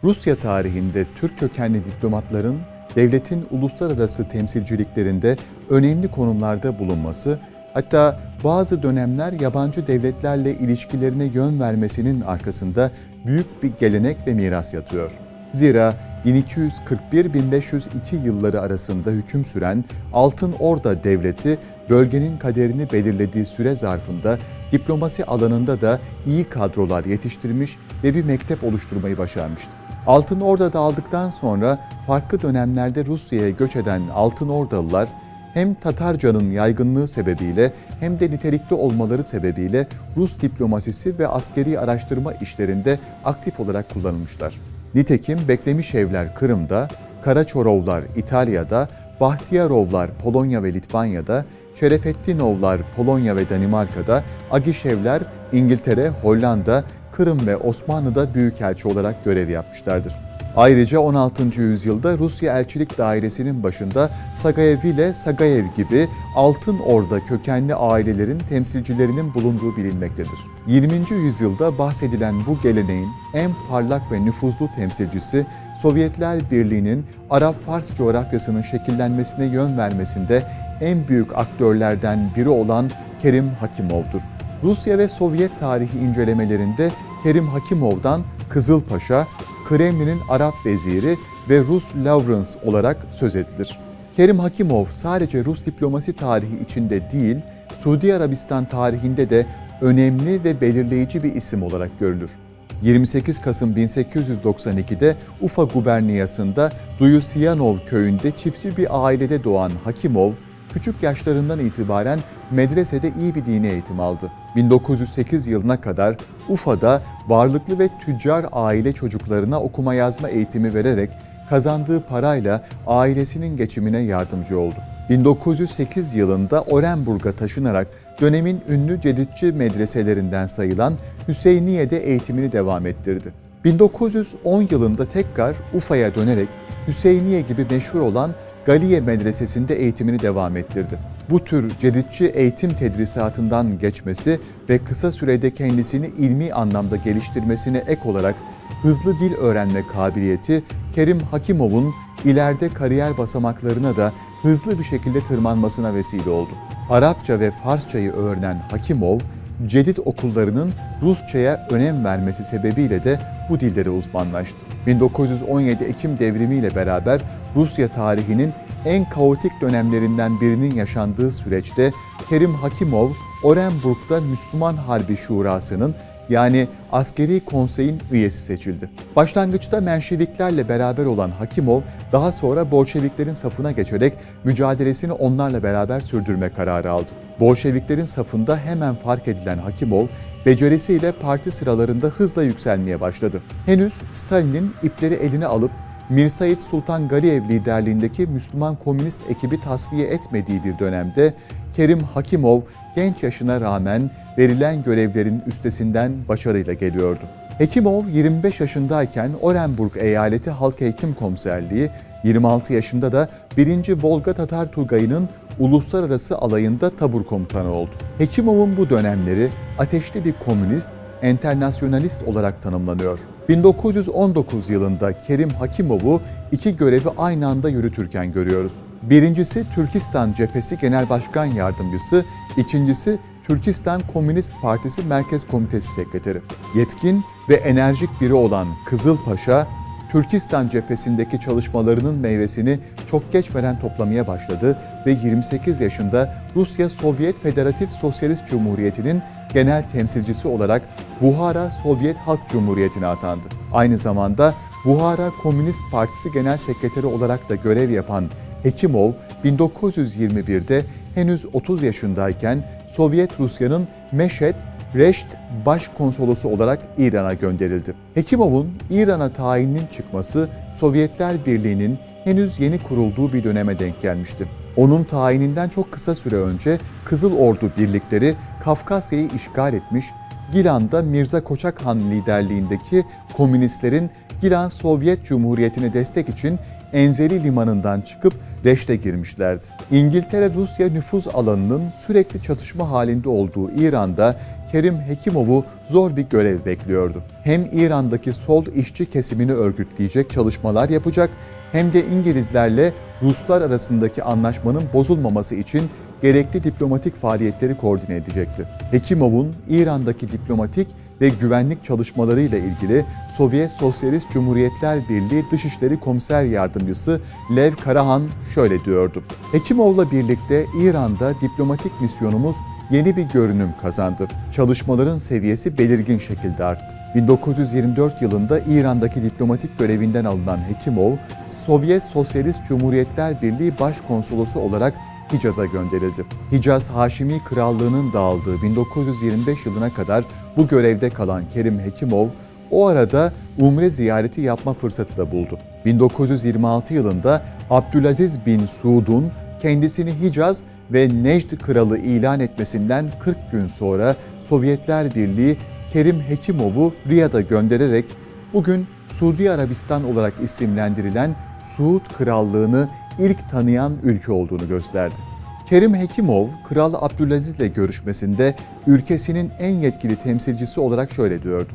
Rusya tarihinde Türk kökenli diplomatların devletin uluslararası temsilciliklerinde önemli konumlarda bulunması, hatta bazı dönemler yabancı devletlerle ilişkilerine yön vermesinin arkasında büyük bir gelenek ve miras yatıyor. Zira 1241-1502 yılları arasında hüküm süren Altın Orda Devleti, bölgenin kaderini belirlediği süre zarfında diplomasi alanında da iyi kadrolar yetiştirmiş ve bir mektep oluşturmayı başarmıştı. Altın Orda dağıldıktan sonra farklı dönemlerde Rusya'ya göç eden Altın Ordalılar, hem Tatarcanın yaygınlığı sebebiyle hem de nitelikli olmaları sebebiyle Rus diplomasisi ve askeri araştırma işlerinde aktif olarak kullanılmışlar. Nitekim Beklemişevler Kırım'da, Karaçorovlar İtalya'da, Bahtiyarovlar Polonya ve Litvanya'da, Şerefettinovlar Polonya ve Danimarka'da, Agişevler İngiltere, Hollanda, Kırım ve Osmanlı'da büyükelçi olarak görev yapmışlardır. Ayrıca 16. yüzyılda Rusya Elçilik Dairesi'nin başında Sagayev ile Sagayev gibi Altın Orda kökenli ailelerin temsilcilerinin bulunduğu bilinmektedir. 20. yüzyılda bahsedilen bu geleneğin en parlak ve nüfuzlu temsilcisi, Sovyetler Birliği'nin Arap-Fars coğrafyasının şekillenmesine yön vermesinde en büyük aktörlerden biri olan Kerim Hakimov'dur. Rusya ve Sovyet tarihi incelemelerinde Kerim Hakimov'dan Kızılpaşa, Kremlin'in Arap veziri ve Rus Lawrence olarak söz edilir. Kerim Hakimov sadece Rus diplomasi tarihi içinde değil, Suudi Arabistan tarihinde de önemli ve belirleyici bir isim olarak görülür. 28 Kasım 1892'de Ufa guberniyasında Duyusyanov köyünde çiftçi bir ailede doğan Hakimov, küçük yaşlarından itibaren medresede iyi bir dini eğitim aldı. 1908 yılına kadar Ufa'da varlıklı ve tüccar aile çocuklarına okuma yazma eğitimi vererek kazandığı parayla ailesinin geçimine yardımcı oldu. 1908 yılında Orenburg'a taşınarak dönemin ünlü cedidçi medreselerinden sayılan Hüseyniye'de eğitimini devam ettirdi. 1910 yılında tekrar Ufa'ya dönerek Hüseyniye gibi meşhur olan Galiye Medresesi'nde eğitimini devam ettirdi. Bu tür cedidçi eğitim tedrisatından geçmesi ve kısa sürede kendisini ilmi anlamda geliştirmesine ek olarak hızlı dil öğrenme kabiliyeti, Kerim Hakimov'un ileride kariyer basamaklarına da hızlı bir şekilde tırmanmasına vesile oldu. Arapça ve Farsçayı öğrenen Hakimov, cedid okullarının Rusça'ya önem vermesi sebebiyle de bu dillere uzmanlaştı. 1917 Ekim devrimiyle beraber Rusya tarihinin en kaotik dönemlerinden birinin yaşandığı süreçte Kerim Hakimov, Orenburg'da Müslüman Harbi Şurası'nın yani askeri konseyin üyesi seçildi. Başlangıçta Menşeviklerle beraber olan Hakimov, daha sonra Bolşeviklerin safına geçerek mücadelesini onlarla beraber sürdürme kararı aldı. Bolşeviklerin safında hemen fark edilen Hakimov, becerisiyle parti sıralarında hızla yükselmeye başladı. Henüz Stalin'in ipleri eline alıp Mirsaid Sultan Galiyev liderliğindeki Müslüman Komünist ekibi tasfiye etmediği bir dönemde Kerim Hakimov genç yaşına rağmen verilen görevlerin üstesinden başarıyla geliyordu. Hakimov 25 yaşındayken Orenburg Eyaleti Halk Eğitim Komiserliği, 26 yaşında da 1. Volga Tatar Tugayı'nın uluslararası alayında tabur komutanı oldu. Hakimov'un bu dönemleri ateşli bir komünist, enternasyonalist olarak tanımlanıyor. 1919 yılında Kerim Hakimov'u iki görevi aynı anda yürütürken görüyoruz. Birincisi Türkistan Cephesi Genel Başkan Yardımcısı, ikincisi Türkistan Komünist Partisi Merkez Komitesi Sekreteri. Yetkin ve enerjik biri olan Kızılpaşa, Türkistan cephesindeki çalışmalarının meyvesini çok geçmeden toplamaya başladı ve 28 yaşında Rusya Sovyet Federatif Sosyalist Cumhuriyeti'nin genel temsilcisi olarak Buhara Sovyet Halk Cumhuriyeti'ne atandı. Aynı zamanda Buhara Komünist Partisi Genel Sekreteri olarak da görev yapan Hakimov, 1921'de henüz 30 yaşındayken Sovyet Rusya'nın Meşhed, Reşt Başkonsolosu olarak İran'a gönderildi. Hakimov'un İran'a tayininin çıkması Sovyetler Birliği'nin henüz yeni kurulduğu bir döneme denk gelmişti. Onun tayininden çok kısa süre önce Kızıl Ordu birlikleri Kafkasya'yı işgal etmiş, Gilan'da Mirza Koçak Han liderliğindeki komünistlerin Gilan Sovyet Cumhuriyeti'ne destek için Enzeli limanından çıkıp Reşt'e girmişlerdi. İngiltere-Rusya nüfuz alanının sürekli çatışma halinde olduğu İran'da Kerim Hekimov'u zor bir görev bekliyordu. Hem İran'daki sol işçi kesimini örgütleyecek çalışmalar yapacak, hem de İngilizlerle Ruslar arasındaki anlaşmanın bozulmaması için gerekli diplomatik faaliyetleri koordine edecekti. Hekimov'un İran'daki diplomatik ve güvenlik çalışmalarıyla ilgili Sovyet Sosyalist Cumhuriyetler Birliği Dışişleri Komiser Yardımcısı Lev Karahan şöyle diyordu: Hekimov'la birlikte İran'da diplomatik misyonumuz yeni bir görünüm kazandı. Çalışmaların seviyesi belirgin şekilde arttı. 1924 yılında İran'daki diplomatik görevinden alınan Hekimov, Sovyet Sosyalist Cumhuriyetler Birliği Başkonsolosu olarak Hicaz'a gönderildi. Hicaz Haşimi Krallığı'nın dağıldığı 1925 yılına kadar bu görevde kalan Kerim Hekimov, o arada Umre ziyareti yapma fırsatı da buldu. 1926 yılında Abdülaziz bin Suud'un kendisini Hicaz ve Necd Kralı ilan etmesinden 40 gün sonra Sovyetler Birliği Kerim Hekimov'u Riyad'a göndererek bugün Suudi Arabistan olarak isimlendirilen Suud Krallığı'nı ilk tanıyan ülke olduğunu gösterdi. Kerim Hekimov, Kral Abdülaziz ile görüşmesinde ülkesinin en yetkili temsilcisi olarak şöyle diyordu: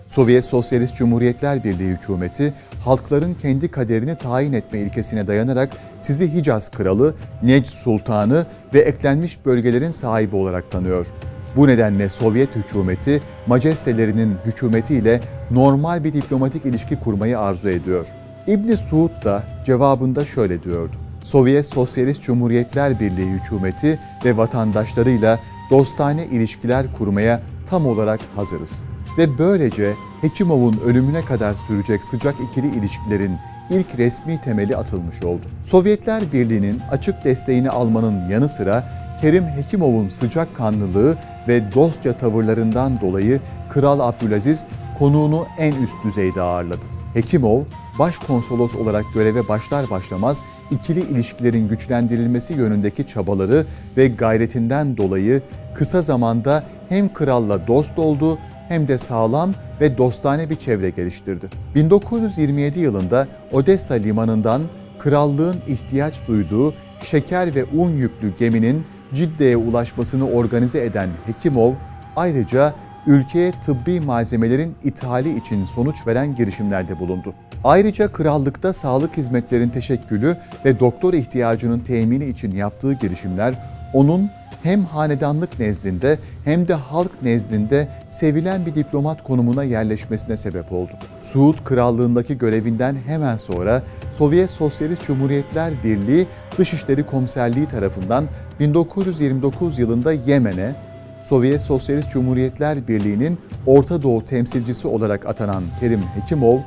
Sovyet Sosyalist Cumhuriyetler Birliği hükümeti, halkların kendi kaderini tayin etme ilkesine dayanarak sizi Hicaz Kralı, Necd Sultanı ve eklenmiş bölgelerin sahibi olarak tanıyor. Bu nedenle Sovyet hükümeti, majestelerinin hükümetiyle normal bir diplomatik ilişki kurmayı arzu ediyor. İbn Suud da cevabında şöyle diyordu: Sovyet Sosyalist Cumhuriyetler Birliği hükümeti ve vatandaşlarıyla dostane ilişkiler kurmaya tam olarak hazırız. Ve böylece Hekimov'un ölümüne kadar sürecek sıcak ikili ilişkilerin ilk resmi temeli atılmış oldu. Sovyetler Birliği'nin açık desteğini almanın yanı sıra Kerim Hekimov'un sıcakkanlılığı ve dostça tavırlarından dolayı Kral Abdülaziz konuğunu en üst düzeyde ağırladı. Hekimov, başkonsolos olarak göreve başlar başlamaz ikili ilişkilerin güçlendirilmesi yönündeki çabaları ve gayretinden dolayı kısa zamanda hem kralla dost oldu hem de sağlam ve dostane bir çevre geliştirdi. 1927 yılında Odessa limanından krallığın ihtiyaç duyduğu şeker ve un yüklü geminin Cidde'ye ulaşmasını organize eden Hekimov, ayrıca ülkeye tıbbi malzemelerin ithali için sonuç veren girişimlerde bulundu. Ayrıca krallıkta sağlık hizmetlerinin teşekkülü ve doktor ihtiyacının temini için yaptığı girişimler onun hem hanedanlık nezdinde hem de halk nezdinde sevilen bir diplomat konumuna yerleşmesine sebep oldu. Suud Krallığındaki görevinden hemen sonra Sovyet Sosyalist Cumhuriyetler Birliği Dışişleri Komiserliği tarafından 1929 yılında Yemen'e, Sovyet Sosyalist Cumhuriyetler Birliği'nin Orta Doğu temsilcisi olarak atanan Kerim Hekimov,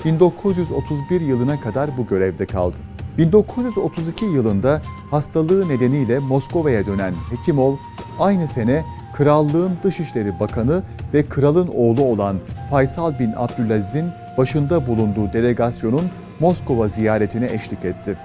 1931 yılına kadar bu görevde kaldı. 1932 yılında hastalığı nedeniyle Moskova'ya dönen Hekimov, aynı sene Krallığın Dışişleri Bakanı ve kralın oğlu olan Faysal bin Abdülaziz'in başında bulunduğu delegasyonun Moskova ziyaretine eşlik etti.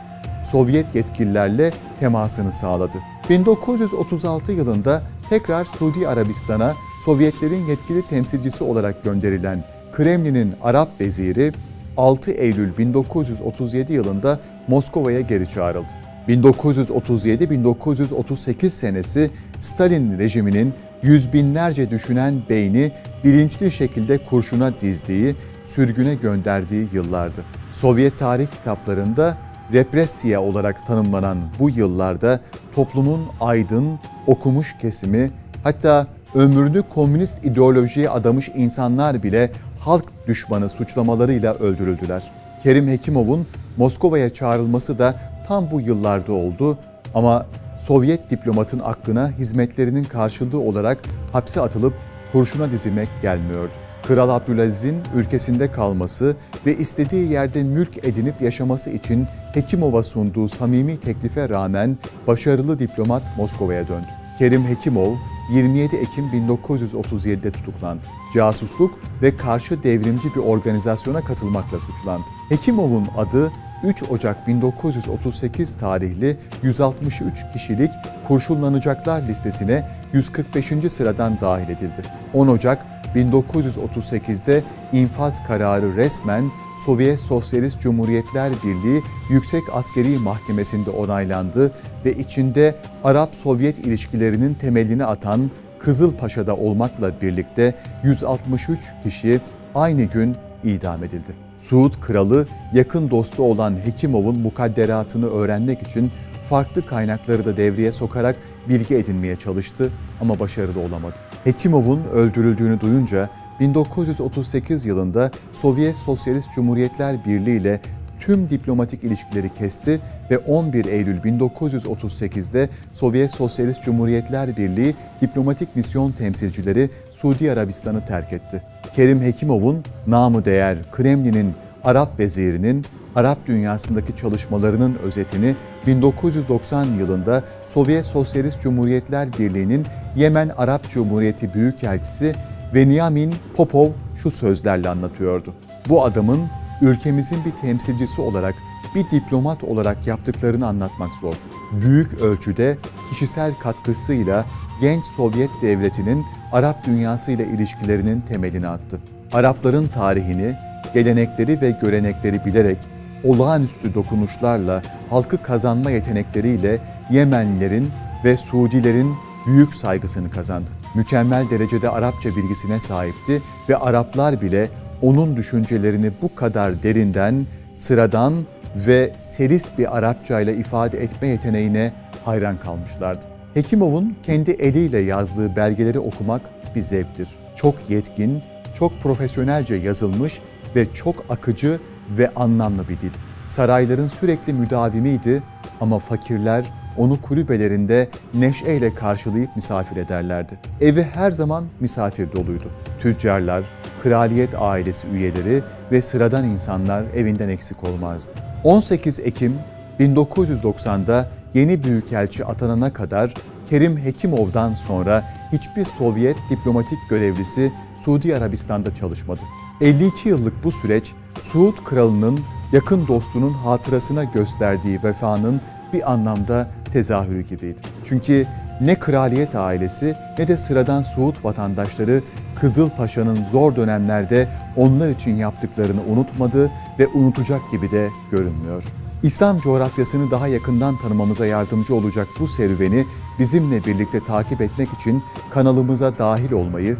Sovyet yetkililerle temasını sağladı. 1936 yılında tekrar Suudi Arabistan'a Sovyetlerin yetkili temsilcisi olarak gönderilen Kremlin'in Arap veziri 6 Eylül 1937 yılında Moskova'ya geri çağrıldı. 1937-1938 senesi Stalin rejiminin yüz binlerce düşünen beyni bilinçli şekilde kurşuna dizdiği, sürgüne gönderdiği yıllardı. Sovyet tarih kitaplarında repressiya olarak tanımlanan bu yıllarda toplumun aydın, okumuş kesimi, hatta ömrünü komünist ideolojiye adamış insanlar bile halk düşmanı suçlamalarıyla öldürüldüler. Kerim Hekimov'un Moskova'ya çağrılması da tam bu yıllarda oldu ama Sovyet diplomatın aklına hizmetlerinin karşılığı olarak hapse atılıp kurşuna dizilmek gelmiyordu. Kral Abdülaziz'in ülkesinde kalması ve istediği yerde mülk edinip yaşaması için Hekimov'a sunduğu samimi teklife rağmen başarılı diplomat Moskova'ya döndü. Kerim Hekimov 27 Ekim 1937'de tutuklandı. Casusluk ve karşı devrimci bir organizasyona katılmakla suçlandı. Hekimov'un adı 3 Ocak 1938 tarihli 163 kişilik kurşunlanacaklar listesine 145. sıradan dahil edildi. 10 Ocak 1938'de infaz kararı resmen Sovyet Sosyalist Cumhuriyetler Birliği Yüksek Askeri Mahkemesi'nde onaylandı ve içinde Arap-Sovyet ilişkilerinin temelini atan Kızılpaşa'da olmakla birlikte 163 kişi aynı gün idam edildi. Suud kralı yakın dostu olan Hekimov'un mukadderatını öğrenmek için farklı kaynakları da devreye sokarak bilgi edinmeye çalıştı ama başarılı olamadı. Hekimov'un öldürüldüğünü duyunca 1938 yılında Sovyet Sosyalist Cumhuriyetler Birliği ile tüm diplomatik ilişkileri kesti ve 11 Eylül 1938'de Sovyet Sosyalist Cumhuriyetler Birliği diplomatik misyon temsilcileri Suudi Arabistan'ı terk etti. Kerim Hekimov'un namı değer Kremlin'in Arap vezirinin Arap dünyasındaki çalışmalarının özetini 1990 yılında Sovyet Sosyalist Cumhuriyetler Birliği'nin Yemen Arap Cumhuriyeti Büyükelçisi Veniamin Popov şu sözlerle anlatıyordu. Bu adamın ülkemizin bir temsilcisi olarak, bir diplomat olarak yaptıklarını anlatmak zor. Büyük ölçüde kişisel katkısıyla genç Sovyet devletinin Arap dünyasıyla ilişkilerinin temelini attı. Arapların tarihini, gelenekleri ve görenekleri bilerek, olağanüstü dokunuşlarla, halkı kazanma yetenekleriyle Yemenlilerin ve Suudilerin büyük saygısını kazandı. Mükemmel derecede Arapça bilgisine sahipti ve Araplar bile onun düşüncelerini bu kadar derinden, sıradan ve seris bir Arapçayla ifade etme yeteneğine hayran kalmışlardı. Hekimov'un kendi eliyle yazdığı belgeleri okumak bir zevktir. Çok yetkin, çok profesyonelce yazılmış ve çok akıcı ve anlamlı bir dil. Sarayların sürekli müdavimiydi ama fakirler onu kulübelerinde neşeyle karşılayıp misafir ederlerdi. Evi her zaman misafir doluydu. Tüccarlar, kraliyet ailesi üyeleri ve sıradan insanlar evinden eksik olmazdı. 18 Ekim 1990'da yeni büyükelçi atanana kadar Kerim Hekimov'dan sonra hiçbir Sovyet diplomatik görevlisi Suudi Arabistan'da çalışmadı. 52 yıllık bu süreç Suud kralının yakın dostunun hatırasına gösterdiği vefanın bir anlamda tezahürü gibiydi. Çünkü ne kraliyet ailesi ne de sıradan Suud vatandaşları Kızılpaşa'nın zor dönemlerde onlar için yaptıklarını unutmadı ve unutacak gibi de görünmüyor. İslam coğrafyasını daha yakından tanımamıza yardımcı olacak bu serüveni bizimle birlikte takip etmek için kanalımıza dahil olmayı,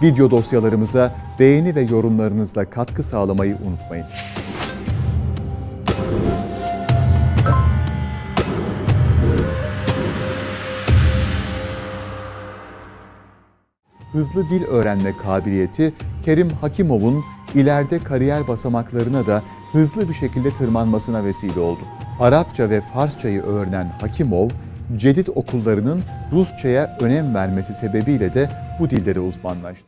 video dosyalarımıza beğeni ve yorumlarınızla katkı sağlamayı unutmayın. Hızlı dil öğrenme kabiliyeti Kerim Hekimov'un ileride kariyer basamaklarına da hızlı bir şekilde tırmanmasına vesile oldu. Arapça ve Farsçayı öğrenen Hekimov, Cedid okullarının Rusçaya önem vermesi sebebiyle de bu dillere uzmanlaştı.